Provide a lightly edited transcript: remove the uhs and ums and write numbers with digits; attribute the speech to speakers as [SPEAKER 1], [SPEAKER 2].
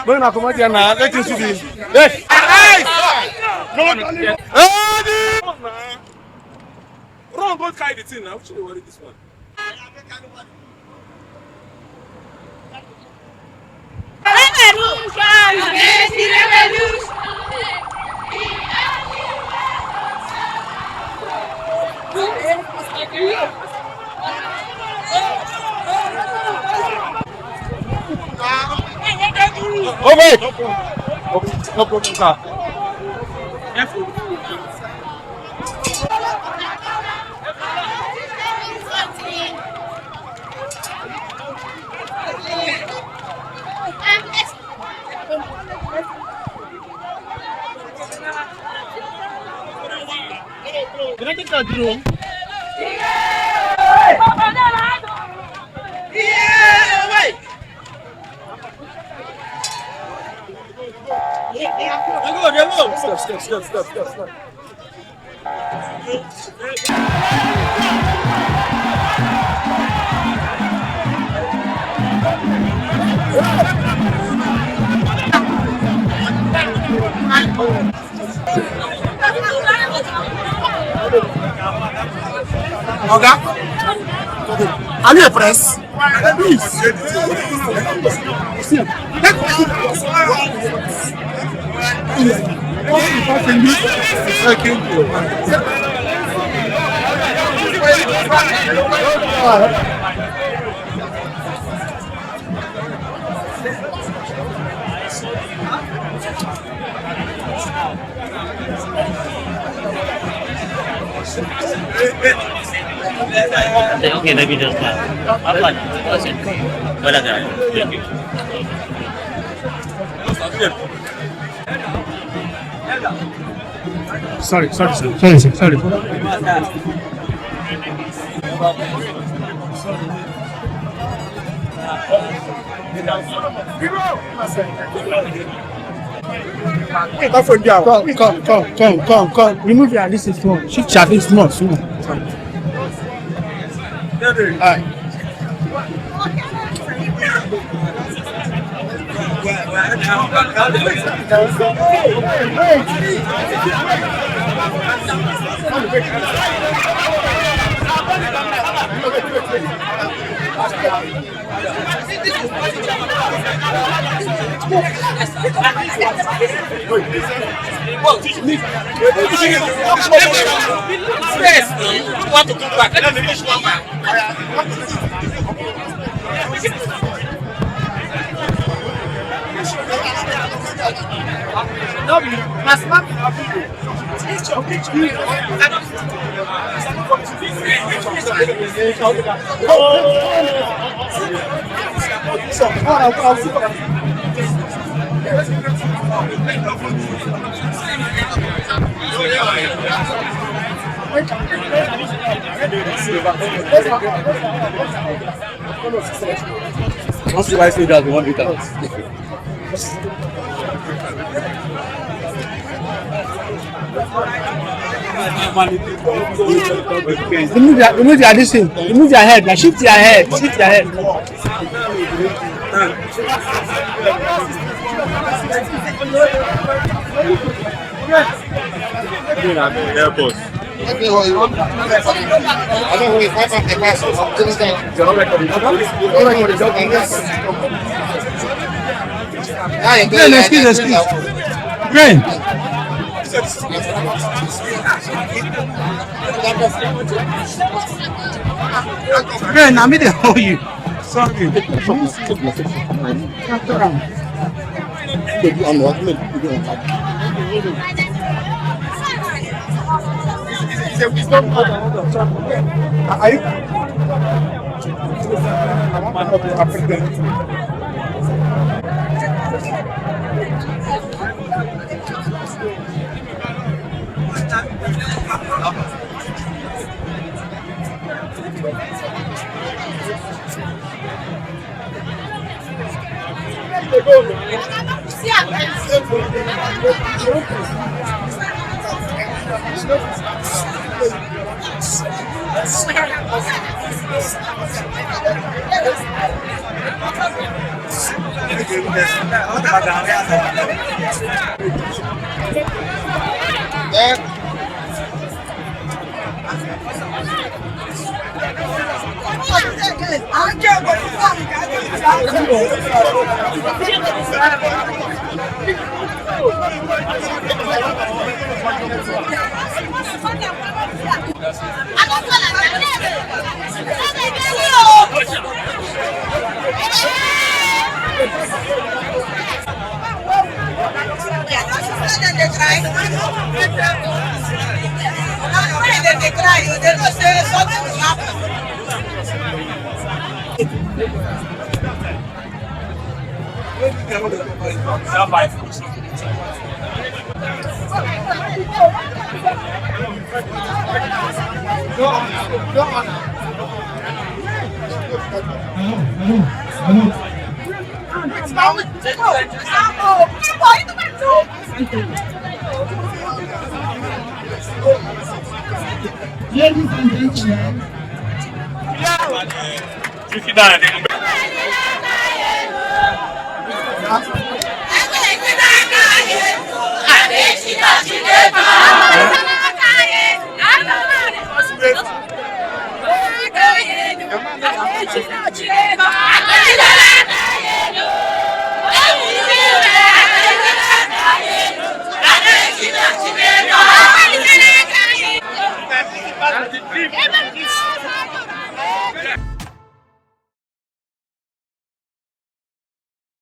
[SPEAKER 1] Bring na come here now. Let you see this. Hey! Run, go carry the thing now. Which worry this one? Oh wait! No problem, sir. Can I get that room? Stop. Oga, are you a press? Please.
[SPEAKER 2] Okay, maybe just that.
[SPEAKER 1] Sorry. Come. Remove your this is small. Shift your face small.
[SPEAKER 2] Want to come back? Let me finish one back. No, that's not
[SPEAKER 1] Once you guys say that, we want it out. Remove your this thing. Remove your head. Like shift your head. Airport. Excuse. Green. Green, I'm going to hold you. Sorry. Are you?
[SPEAKER 3] Ladies and gentlemen.